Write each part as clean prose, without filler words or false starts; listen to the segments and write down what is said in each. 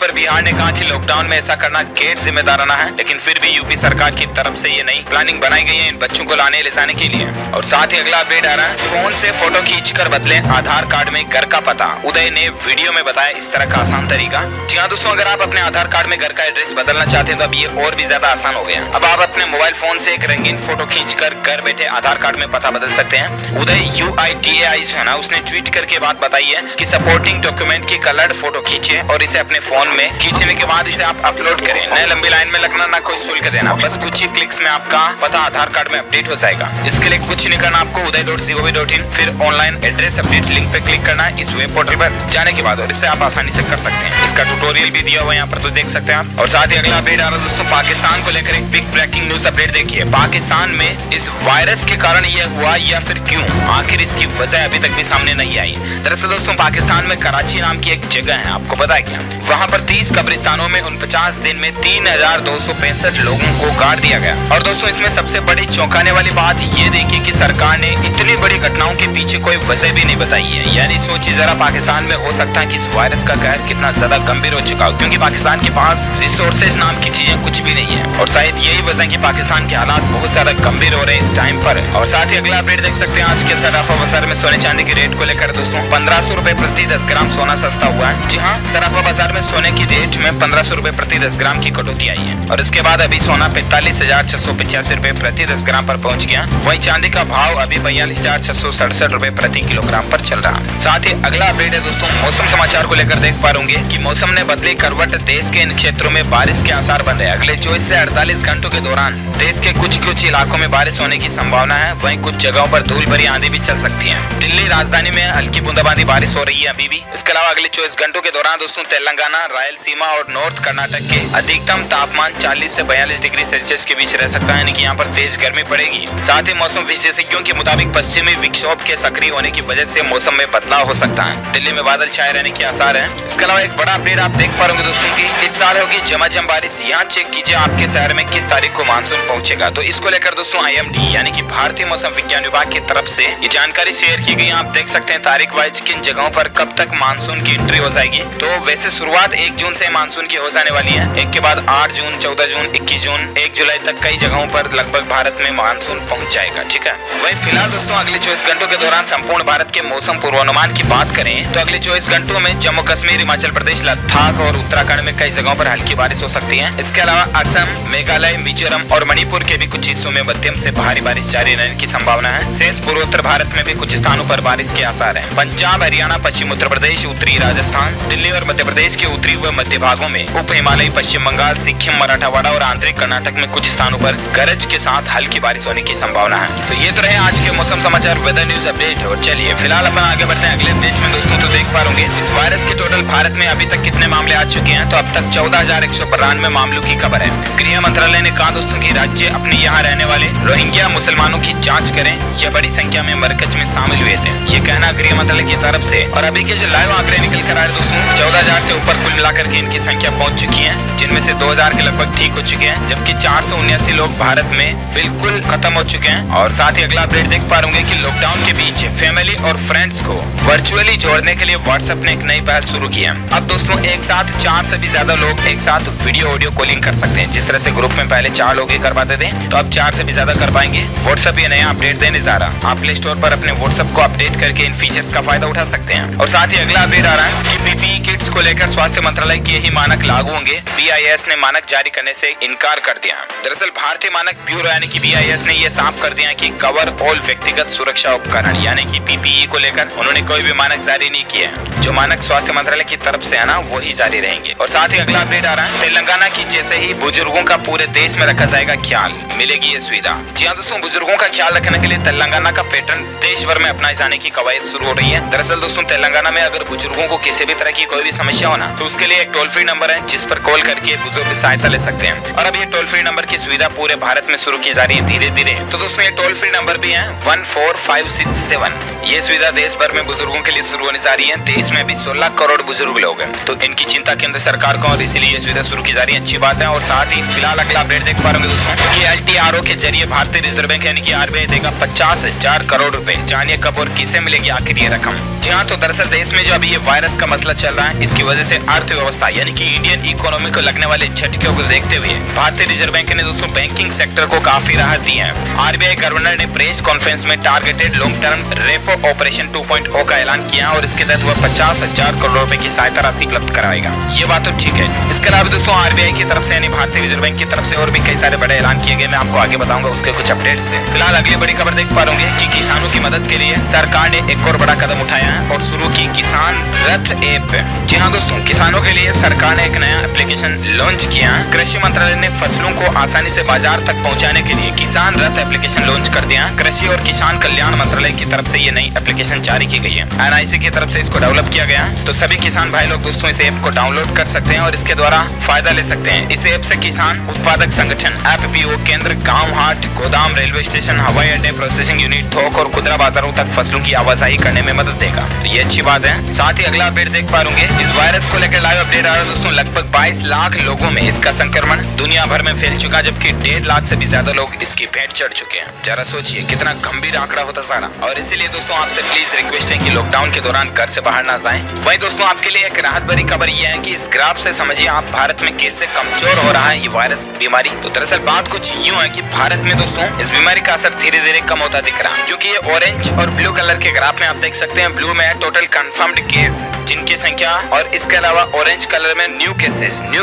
पर बिहार ने कहा कि लॉकडाउन में ऐसा करना गैर जिम्मेदाराना है, लेकिन फिर भी यूपी सरकार की तरफ से ये नई प्लानिंग बनाई गई है इन बच्चों को लाने ले जाने के लिए। और साथ ही अगला अपडेट आ रहा है, फोन से फोटो खींचकर बदले आधार कार्ड में घर का पता। उदय ने वीडियो में बताया इस तरह का आसान तरीका। जी हाँ दोस्तों, अगर आप अपने आधार कार्ड में घर का एड्रेस बदलना चाहते हैं तो अब ये और भी ज्यादा आसान हो गया। अब आप अपने मोबाइल फोन से एक रंगीन फोटो खींचकर घर बैठे आधार कार्ड में पता बदल सकते हैं। उदय UIDAI है ना, उसने ट्वीट करके बात बताई है कि सपोर्टिंग डॉक्यूमेंट की कलर्ड फोटो खींचे और इसे अपने फोन में खींचने के बाद इसे आप अपलोड करें। न लंबी लाइन में लगना, ना कोई शुल्क देना, बस कुछ ही क्लिक्स में आपका पता आधार कार्ड में अपडेट हो जाएगा। इसके लिए कुछ नहीं करना, आपको uday.gov.in फिर ऑनलाइन एड्रेस अपडेट लिंक पे क्लिक करना है इस वेब पोर्टल पर जाने के बाद, और इससे आप आसानी से कर सकते हैं। इसका ट्यूटोरियल भी दिया हुआ है यहाँ पर, तो देख सकते हैं आप। और साथ ही अगला अपडेट आ रहा है दोस्तों, पाकिस्तान को लेकर एक बिग ब्रेकिंग न्यूज अपडेट देखिए। पाकिस्तान में इस वायरस के कारण यह हुआ या फिर क्यों, आखिर इसकी वजह अभी तक भी सामने नहीं आई। दरअसल दोस्तों, पाकिस्तान में कराची नाम की एक जगह है, आपको पता है क्या? वहाँ पर 30 कब्रिस्तानों में 49 दिन में 3265 लोगों को गाड़ दिया गया। और दोस्तों, इसमें सबसे बड़ी चौंकाने वाली बात ये देखी कि सरकार ने इतनी बड़ी घटनाओं के पीछे कोई वजह भी नहीं बताई है। यानी सोचिए जरा, पाकिस्तान में हो सकता है कि इस वायरस का कहर कितना ज्यादा गंभीर हो चुका हो, क्योंकि पाकिस्तान के पास रिसोर्सेज नाम की चीजें कुछ भी नहीं है। और शायद यही वजह कि पाकिस्तान के हालात बहुत ज्यादा गंभीर हो रहे हैं इस टाइम पर। और साथ ही अगला अपडेट देख सकते हैं, आज के सराफा बाजार में सोने चांदी की रेट को लेकर दोस्तों 1500 रुपए प्रति 10 ग्राम सोना सस्ता हुआ है। जी हाँ, सराफा बाजार में सोने की रेट में 1500 रुपए प्रति 10 ग्राम की कटौती आई है। और इसके बाद अभी सोना 45,685 रुपए प्रति 10 ग्राम पर पहुंच गया। वहीं चांदी का भाव अभी 42,667 रुपए प्रति किलोग्राम पर चल रहा है। साथ ही अगला अपडेट है दोस्तों, मौसम समाचार को लेकर देख पा होंगे कि मौसम ने बदली करवट। देश के इन क्षेत्रों में बारिश के आसार बन रहे हैं। अगले 24 से 48 घंटों के दौरान देश के कुछ इलाकों में बारिश होने की संभावना है। वहीं कुछ जगहों पर धूल भरी आंधी भी चल सकती है। दिल्ली राजधानी में हल्की बूंदाबांदी बारिश हो रही है अभी भी। इसके अलावा अगले 24 घंटों के दौरान दोस्तों तेलंगाना, रायलसीमा और नॉर्थ कर्नाटक के अधिकतम तापमान 40 से 42 डिग्री सेल्सियस के बीच रह सकता है, यानी कि यहाँ पर तेज गर्मी पड़ेगी। साथ ही मौसम विशेषज्ञों के मुताबिक पश्चिमी विक्षोभ के सक्रिय होने की वजह से मौसम में बदलाव हो सकता है। दिल्ली में बादल छाए रहने के आसार है। इसके अलावा एक बड़ा अपडेट आप देख पा रहे होंगे दोस्तों की इस साल होगी झमाझम बारिश। यहाँ चेक कीजिए आपके शहर में किस तारीख को मानसून पहुंचेगा। तो इसको लेकर दोस्तों IMD यानी कि भारतीय मौसम विज्ञान विभाग की तरफ से ये जानकारी शेयर की गई। आप देख सकते हैं तारीख वाइज किन जगहों पर कब तक मानसून की एंट्री हो जाएगी। तो वैसे शुरुआत 1 जून से मानसून की हो जाने वाली है। एक के बाद 8 जून, 14 जून, 21 जून, 1 जुलाई तक कई जगहों पर लगभग भारत में मानसून पहुंच जाएगा। ठीक है, वही फिलहाल दोस्तों अगले 24 घंटों के दौरान संपूर्ण भारत के मौसम पूर्वानुमान की बात करें तो अगले 24 घंटों में जम्मू कश्मीर, हिमाचल प्रदेश, लद्दाख और उत्तराखंड में कई जगहों पर हल्की बारिश हो सकती है। इसके अलावा असम, मेघालय, मिजोरम और मणिपुर के भी कुछ हिस्सों में मध्यम से भारी बारिश जारी रहने की संभावना है। शेष पूर्वोत्तर भारत में भी कुछ स्थानों पर बारिश के आसार है। पंजाब, हरियाणा, पश्चिम उत्तर प्रदेश, उत्तरी राजस्थान, दिल्ली और मध्य प्रदेश के उत्तरी व मध्य भागों में, उप हिमालयी पश्चिम बंगाल, सिक्किम, मराठवाड़ा और आंतरिक कर्नाटक में कुछ स्थानों पर गरज के साथ हल्की बारिश होने की संभावना है। तो ये तो रहे आज के मौसम समाचार वेदर न्यूज अपडेट। और चलिए फिलहाल अपन आगे बढ़ते हैं अगले अपडेट में दोस्तों। तो देख पा होंगे इस वायरस के टोटल भारत में अभी तक कितने मामले आ चुके हैं। तो अब तक 14,192 मामलों की खबर है। गृह मंत्रालय ने कहा दोस्तों की राज्य अपने यहाँ रहने वाले रोहिंग्या मुसलमानों की जाँच करें। यह बड़ी संख्या में मरकज में शामिल हुए थे, ये कहना गृह मंत्रालय की तरफ से। और अभी के जो लाइव आंकड़े निकल कर आ रहे दोस्तों 14,000 से ऊपर कुल मिलाकर के इनकी संख्या पहुंच चुकी है, जिनमें से 2,000 के लगभग ठीक हो चुके हैं, जबकि 479 लोग भारत में बिल्कुल खत्म हो चुके हैं। और साथ ही अगला अपडेट देख पा होंगे कि लॉकडाउन के बीच फैमिली और फ्रेंड्स को वर्चुअली जोड़ने के लिए व्हाट्सएप ने एक नई पहल शुरू की है। अब दोस्तों एक साथ 4 से भी ज्यादा लोग एक साथ वीडियो ऑडियो कॉलिंग कर सकते हैं। जिस तरह से ग्रुप में पहले 4 लोग ही कर पाते थे, तो अब 4 से भी ज्यादा कर पाएंगे। व्हाट्सएप ये नया अपडेट देने जा रहा। आप प्ले स्टोर पर अपने व्हाट्सएप को अपडेट करके इन फीचर्स का फायदा उठा सकते हैं। और साथ ही अगला अपडेट आ रहा है कि PPE किट्स को लेकर स्वास्थ्य मंत्रालय के ही मानक लागू होंगे। BIS ने मानक जारी करने से इनकार कर दिया। दरअसल भारतीय मानक ब्यूरो यानी कि BIS ने यह साफ कर दिया कि कवर ऑल व्यक्तिगत सुरक्षा उपकरण यानी कि PPE को लेकर उन्होंने कोई भी मानक जारी नहीं किया है। जो मानक स्वास्थ्य मंत्रालय की तरफ से है ना, वही जारी रहेंगे। और साथ ही अगला अपडेट आ रहा है, तेलंगाना की जैसे ही बुजुर्गों का पूरे देश में रखा जाएगा ख्याल, मिलेगी ये सुविधा। जी हाँ दोस्तों, बुजुर्गों का ख्याल रखने के लिए तेलंगाना का पैटर्न देश भर में अपनाए जाने की कवायद शुरू हो रही है। दरअसल दोस्तों तेलंगाना में अगर बुजुर्गों को किसी भी तरह की कोई भी समस्या हो ना, तो उसके लिए एक टोल फ्री नंबर है जिस पर कॉल करके बुजुर्ग सहायता ले सकते हैं। और अब ये टोल फ्री नंबर की सुविधा पूरे भारत में शुरू की जा रही है धीरे धीरे। तो दोस्तों ये टोल फ्री नंबर भी है 14567। ये सुविधा देश भर में बुजुर्गों के लिए शुरू होने जा रही है। देश में भी 16 करोड़ बुजुर्ग लोग हैं, तो इनकी चिंता केंद्र सरकार को, और इसीलिए ये सुविधा शुरू की जा रही है। अच्छी बात है। और साथ ही फिलहाल अगला अपडेट देख पा रहे होंगे दोस्तों कि LTRO के जरिए भारतीय रिजर्व बैंक यानी कि RBI देगा 50,000 करोड़ रुपए। जानिए कब और किसे मिलेगी आखिर ये रकम। जी हाँ, तो दरअसल देश में जो अभी ये वायरस का मसला चल रहा है, इसकी वजह से अर्थव्यवस्था यानी कि इंडियन इकोनॉमी को लगने वाले झटकों को देखते हुए भारतीय रिजर्व बैंक ने दोस्तों बैंकिंग सेक्टर को काफी राहत दी है। आरबीआई गवर्नर ने प्रेस कॉन्फ्रेंस में targeted long term repo operation 2.0 का ऐलान किया और इसके तहत वह 50,000 करोड़ रुपए की सहायता राशि उपलब्ध कराएगा। ये बात तो ठीक है। इसके अलावा दोस्तों आरबीआई की तरफ से यानी भारतीय रिजर्व बैंक की तरफ से और भी कई सारे बड़े ऐलान किए गए। मैं आपको आगे बताऊंगा उसके कुछ अपडेट्स से। फिलहाल अगली बड़ी खबर देख पा रहे कि किसानों की मदद के लिए सरकार ने एक और बड़ा कदम उठाया है और शुरू की किसान रथ ऐप। जी हाँ दोस्तों, किसानों के लिए सरकार ने एक नया एप्लीकेशन लॉन्च किया। कृषि मंत्रालय ने फसलों को आसानी से बाजार तक पहुंचाने के लिए किसान रथ एप्लीकेशन लॉन्च कर दिया। कृषि और किसान कल्याण मंत्रालय की तरफ से ये नई एप्लीकेशन जारी की गई है। एनआईसी की तरफ से इसको डेवलप किया गया, तो सभी किसान भाई लोग दोस्तों इस ऐप को डाउनलोड कर सकते हैं और इसके द्वारा फायदा ले सकते हैं। इस ऐप से किसान उत्पादक संगठन, एफपीओ केंद्र, गाँव हाट, गोदाम, रेलवे स्टेशन, हवाई अड्डे, प्रोसेसिंग यूनिट, थोक और खुदरा बाजारों तक फसलों की आवाजाही करने में मदद देगा। तो ये अच्छी बात है। साथ ही अगला अपडेट देख पाएंगे, इस वायरस को लेकर लाइव अपडेट आ रहा है दोस्तों। लगभग 22 लाख लोगों में इसका संक्रमण दुनिया भर में फैल चुका, जबकि 1.5 लाख से भी ज्यादा लोग इसकी भेंट चढ़ चुके हैं। जरा सोचिए कितना गंभीर आंकड़ा होता सारा। और इसीलिए दोस्तों आपसे प्लीज रिक्वेस्ट है कि लॉकडाउन के दौरान घर से बाहर ना जाएं। वहीं दोस्तों आपके लिए एक राहत भरी खबर यह है कि इस ग्राफ से समझिए आप भारत में कैसे कमजोर हो रहा है ये वायरस बीमारी। तो दरअसल बात कुछ यूँ है कि भारत में दोस्तों इस बीमारी का असर धीरे धीरे कम होता दिख रहा है, क्योंकि ये ऑरेंज और ब्लू कलर के ग्राफ में आप देख सकते हैं। ब्लू में है टोटल कंफर्म्ड केस जिनकी संख्या, और इसके अलावा ऑरेंज कलर में न्यू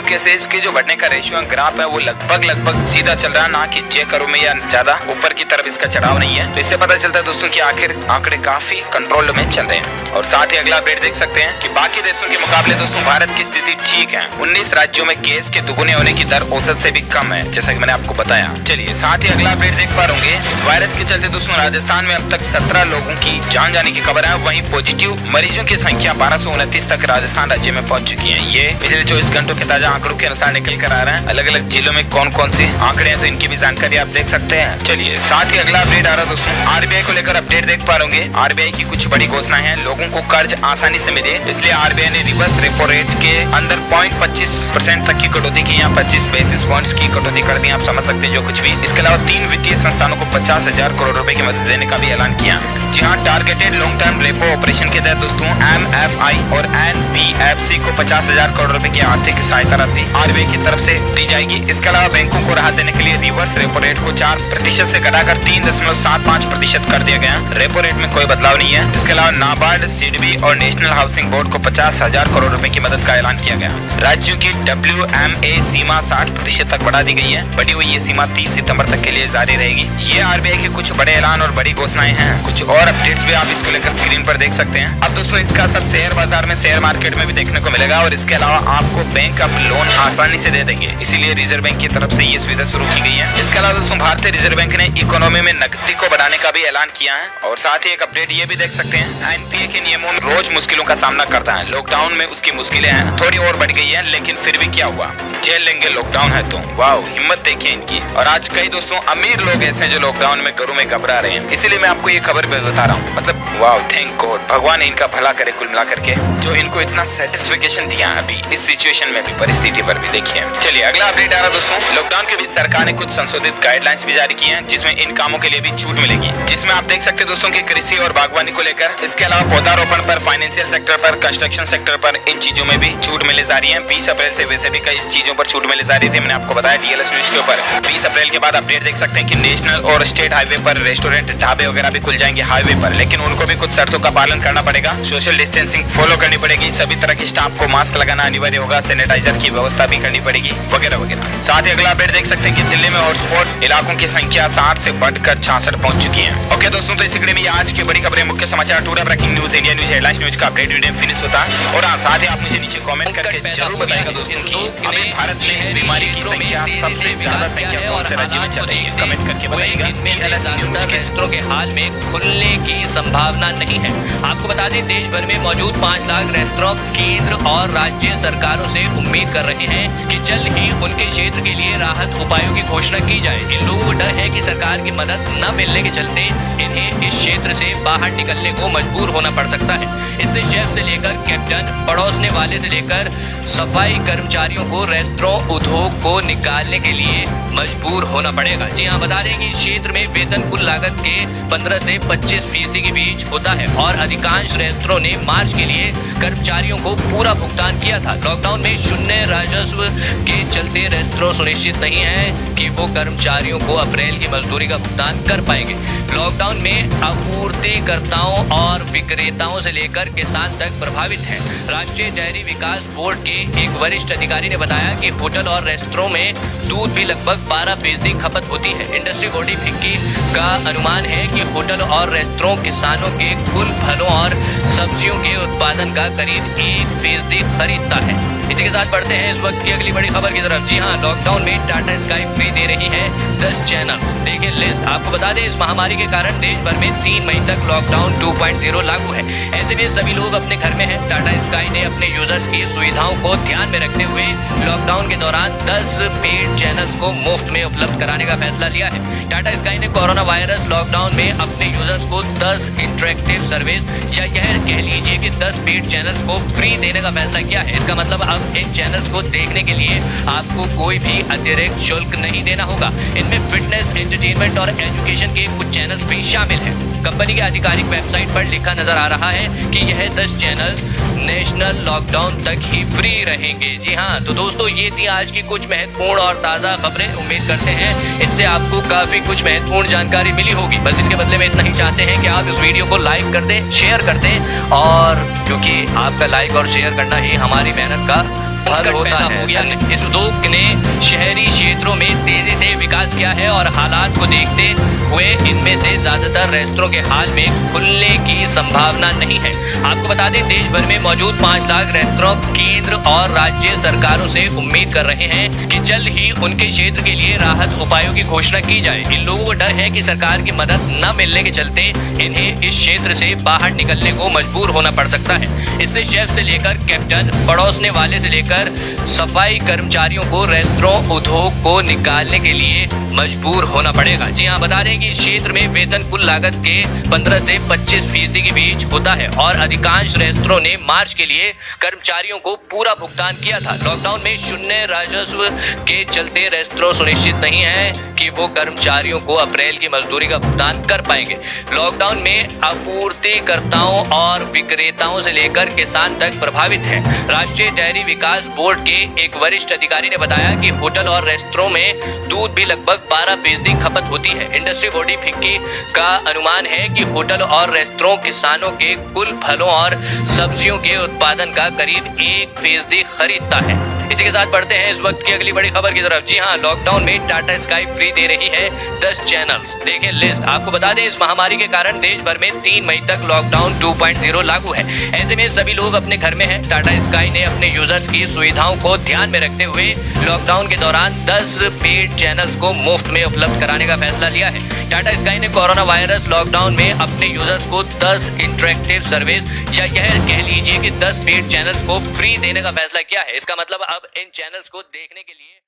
केसेस की जो बढ़ने का रेशियो ग्राफ है वो लगभग सीधा चल रहा है, ना कि जे करो में या ज्यादा ऊपर की तरफ इसका चढ़ाव नहीं है। तो इससे पता चलता है दोस्तों कि आखिर आंकड़े काफी कंट्रोल में चल रहे हैं। और साथ ही अगला अपडेट देख सकते हैं कि बाकी देशों के मुकाबले दोस्तों भारत की स्थिति ठीक है। 19 राज्यों में केस के दुगुने होने की दर औसत से भी कम है, जैसा कि मैंने आपको बताया। चलिए साथ ही अगला अपडेट देख पा रहे वायरस के चलते दोस्तों राजस्थान में अब तक 17 लोगों की जान जाने की खबर है। वहीं पॉजिटिव मरीजों की संख्या 1229 तक राजस्थान राज्य में पहुंच चुकी है। ये पिछले 24 घंटों के ताजा आंकड़ों के अनुसार निकल कर आ रहे हैं। अलग अलग जिलों में कौन कौन से आंकड़े हैं तो इनकी भी जानकारी आप देख सकते हैं। चलिए साथ ही अगला अपडेट आ रहा है दोस्तों, आरबीआई को लेकर अपडेट देख पा रहे होंगे। आरबीआई की कुछ बड़ी घोषणाएं हैं। लोगों को कर्ज आसानी से मिले, इसलिए आरबीआई ने रिवर्स रेपो रेट के अंदर 0.25% तक की कटौती की, यहाँ 25 बेसिस पॉइंट्स की कटौती कर दी। आप समझ सकते हैं जो कुछ भी। इसके अलावा 3 वित्तीय संस्थानों को 50,000 करोड़ रुपए की मदद देने का भी ऐलान किया। जी हाँ, targeted long term repo operation के तहत दोस्तों एमएफआई और एनबीएफसी को 50,000 करोड़ रुपए की आर्थिक सहायता राशि आरबीआई की तरफ से दी जाएगी। इसके अलावा बैंकों को राहत देने के लिए रिवर्स रेपो रेट को 4% से घटाकर 3.75% कर दिया गया। रेपो रेट में कोई बदलाव नहीं है। इसके अलावा नाबार्ड, सिडबी और नेशनल हाउसिंग बोर्ड को 50,000 करोड़ रुपए की मदद का ऐलान किया गया। राज्यों की WMA सीमा 60% तक बढ़ा दी गई है। बढ़ी हुई ये सीमा 30 सितंबर तक के लिए जारी रहेगी। ये आरबीआई के कुछ बड़े ऐलान और बड़ी घोषणाएं हैं। कुछ और अपडेट्स भी आप इसको लेकर स्क्रीन पर देख सकते हैं। अब दोस्तों इसका असर शेयर बाजार में, शेयर मार्केट में भी देखने को मिलेगा। और इसके अलावा आपको बैंक अब लोन आसानी से दे देंगे, इसीलिए रिजर्व बैंक की तरफ से ये सुविधा शुरू की गई है। इसके अलावा दोस्तों भारतीय रिजर्व बैंक ने इकोनॉमी में नकदी को बढ़ाने का भी ऐलान किया है। और साथ ही एक अपडेट ये भी देख सकते हैं, एनपीए के नियमों में रोज मुश्किलों का सामना करता है। लॉकडाउन में उसकी मुश्किलें हैं, थोड़ी और बढ़ गई है, लेकिन फिर भी क्या हुआ, झेल लेंगे लॉकडाउन है तो। वाह, हिम्मत देखिए इनकी। और आज कई दोस्तों अमीर लोग ऐसे हैं जो लॉकडाउन में घरों में घबरा रहे हैं, इसीलिए मैं आपको ये खबर बता रहा हूँ। मतलब वाह, थैंक गॉड, भगवान इनका भला करे कुल मिला करके, जो इनको इतना सेटिस्फिकेशन दिया अभी इस सिचुएशन में भी, परिस्थिति पर भी। देखिए चलिए अगला अपडेट आ रहा दोस्तों, लॉकडाउन के बीच सरकार ने कुछ संशोधित गाइडलाइंस भी जारी की हैं, जिसमें इन कामों के लिए भी छूट मिलेगी। जिसमें आप देख सकते हैं दोस्तों की कृषि और बागवानी को लेकर, इसके अलावा पौधारोपण पर, फाइनेंशियल सेक्टर पर, कंस्ट्रक्शन सेक्टर पर, इन चीजों में भी छूट मिले जा रही है। 20 अप्रैल से वैसे भी कई चीजों पर छूट मिले जा रही थी, मैंने आपको बताया डीएलएस न्यूज के ऊपर। 20 अप्रैल के बाद अपडेट देख सकते हैं कि नेशनल और स्टेट हाईवे पर रेस्टोरेंट, ढाबे वगैरह भी खुल जाएंगे हाईवे पर, लेकिन उनको भी कुछ शर्तों का पालन करना पड़ेगा। सोशल डिस्टेंसिंग फॉलो करनी पड़ेगी, सभी तरह के स्टाफ को मास्क लगाना अनिवार्य होगा, सैनिटाइजर की व्यवस्था भी करनी पड़ेगी, वगैरह वगैरह। साथ ही अगला अपडेट देख सकते हैं कि दिल्ली में हॉटस्पॉट इलाकों की संख्या 60 से बढ़कर 66 पहुंच चुकी है। ओके दोस्तों, तो इसी कड़ी में आज की बड़ी खबरें, मुख्य समाचार, today breaking news, India news, headlines news का अपडेट वीडियो फिनिश होता है। और साथ ही आप मुझे नीचे कमेंट करके जरूर बताइएगा दोस्तों कि अभी भारत में इस बीमारी की संख्या सबसे ज्यादा संख्या कौन से राज्य में चल रही है, कमेंट करके बताइएगा। क्षेत्रों के हाल में खुलने की संभावना नहीं है। आपको बता दें देश भर में मौजूद 5 लाख रेस्तरां केंद्र और राज्य सरकारों से उम्मीद कर रहे हैं कि जल्द ही उनके क्षेत्र के लिए राहत उपायों की घोषणा की जाए। इन लोगों को डर है कि सरकार की मदद न मिलने के चलते इन्हें इस क्षेत्र से बाहर निकलने को मजबूर होना पड़ सकता है। इससे शेफ से लेकर कैप्टन, पड़ोसने वाले से लेकर सफाई कर्मचारियों को रेस्तरां रेस्टोरेंट उद्योग को निकालने के लिए मजबूर होना पड़ेगा। जी हाँ, बता दें कि इस क्षेत्र में वेतन कुल लागत के 15 से 25% के बीच होता है और अधिकांश रेस्टोरेंट ने मार्च के लिए कर्मचारियों को पूरा भुगतान किया था। लॉकडाउन में शून्य राजस्व के चलते रेस्टोरेंट सुनिश्चित नहीं है कि वो कर्मचारियों को अप्रैल की मजदूरी का भुगतान कर पाएंगे। लॉकडाउन में आपूर्तिकर्ताओं और विक्रेताओं से लेकर किसान तक प्रभावित हैं। राज्य डेयरी विकास बोर्ड के एक वरिष्ठ अधिकारी ने बताया कि होटल और रेस्टोरेंट में दूध भी लगभग 12% खपत होती है। इंडस्ट्री बॉडी फिक्की का अनुमान है कि होटल और रेस्टोरेंट किसानों के कुल फलों और सब्जियों के उत्पादन का करीब 1% खरीदता है। इसी के साथ बढ़ते हैं इस वक्त की अगली बड़ी खबर की तरफ। जी हाँ, लॉकडाउन में टाटा स्काई फ्री दे रही है 10 चैनल्स। देखिए लिस्ट। आपको बता दें, इस महामारी के कारण देश भर में 3 मई तक लॉकडाउन 2.0 लागू है। ऐसे में सभी लोग अपने घर में हैं। टाटा स्काई ने अपने यूजर्स की सुविधाओं को ध्यान में रखते हुए लॉकडाउन के दौरान 10 पेड चैनल्स को मुफ्त में उपलब्ध कराने का फैसला लिया है। टाटा स्काई ने कोरोना वायरस लॉकडाउन में अपने यूजर्स को 10 इंटरेक्टिव सर्विस या यह कह लीजिए कि 10 पेड चैनल्स को फ्री देने का फैसला किया है। इसका मतलब अब इन चैनल्स को देखने के लिए आपको कोई भी अतिरिक्त शुल्क नहीं देना होगा। इनमें फिटनेस, एंटरटेनमेंट और एजुकेशन के कुछ चैनल्स भी शामिल हैं। कंपनी के आधिकारिक वेबसाइट पर लिखा नजर आ रहा है कि यह 10 चैनल्स नेशनल लॉकडाउन तक ही फ्री रहेंगे। जी हाँ, तो दोस्तों ये थी आज की कुछ महत्वपूर्ण और ताज़ा खबरें। उम्मीद करते हैं इससे आपको काफी कुछ महत्वपूर्ण जानकारी मिली होगी। बस इसके बदले में इतना ही चाहते हैं कि आप इस वीडियो को लाइक कर दें, शेयर कर दें, और क्योंकि आपका लाइक और शेयर करना ही हमारी मेहनत का फल होता है। इस उद्योग ने शहरी क्षेत्रों में तेजी से विकास किया है और हालात को देखते हुए इनमें से ज्यादातर रेस्टोरेंट के हाल में खुलने की संभावना नहीं है। आपको बता दें, देश भर में मौजूद 5 लाख रेस्टोरेंट केंद्र और राज्य सरकारों से उम्मीद कर रहे हैं कि जल्द ही उनके क्षेत्र के लिए राहत उपायों की घोषणा की जाए। इन लोगों को डर है कि सरकार की मदद न मिलने के चलते इन्हें इस क्षेत्र से बाहर निकलने को मजबूर होना पड़ सकता है। इससे शेफ से लेकर कैप्टन, पड़ोसने वाले से लेकर सफाई कर्मचारियों को रेस्टोरेंट उद्योग को निकालने के लिए मजबूर होना पड़ेगा। जी हाँ, बता दें कि इस क्षेत्र में वेतन कुल लागत के 15 से 25% के बीच होता है और अधिकांश रेस्टोरेंट ने मार्च के लिए कर्मचारियों को पूरा भुगतान किया था। लॉकडाउन में शून्य राजस्व के चलते रेस्टोरेंट सुनिश्चित नहीं है कि वो कर्मचारियों को अप्रैल की मजदूरी का भुगतान कर पाएंगे। लॉकडाउन में आपूर्तिकर्ताओं और विक्रेताओं से लेकर किसान तक प्रभावित हैं। राष्ट्रीय डेयरी विकास बोर्ड के एक वरिष्ठ अधिकारी ने बताया कि होटल और रेस्टोरेंट में दूध भी लगभग 12% खपत होती है। इंडस्ट्री बॉडी फिक्की का अनुमान है कि होटल और रेस्टोरेंट किसानों के कुल फलों और सब्जियों के उत्पादन का करीब 1% खरीदता है। इसी के साथ बढ़ते हैं इस वक्त की अगली बड़ी खबर की तरफ। जी हाँ, लॉकडाउन में टाटा स्काई फ्री दे रही है 10 चैनल्स। देखें लिस्ट। आपको बता दें, इस महामारी के कारण देश भर में 3 मई तक लॉकडाउन 2.0 लागू है। ऐसे में सभी लोग अपने घर में हैं। टाटा स्काई ने अपने यूजर्स की सुविधाओं को ध्यान में रखते हुए लॉकडाउन के दौरान 10 पेड चैनल्स को मुफ्त में उपलब्ध कराने का फैसला लिया है। टाटा स्काई ने कोरोना वायरस लॉकडाउन में अपने यूजर्स को 10 इंटरेक्टिव सर्विस या यह कह लीजिए कि 10 पेड चैनल्स को फ्री देने का फैसला किया है। इसका मतलब अब इन चैनल्स को देखने के लिए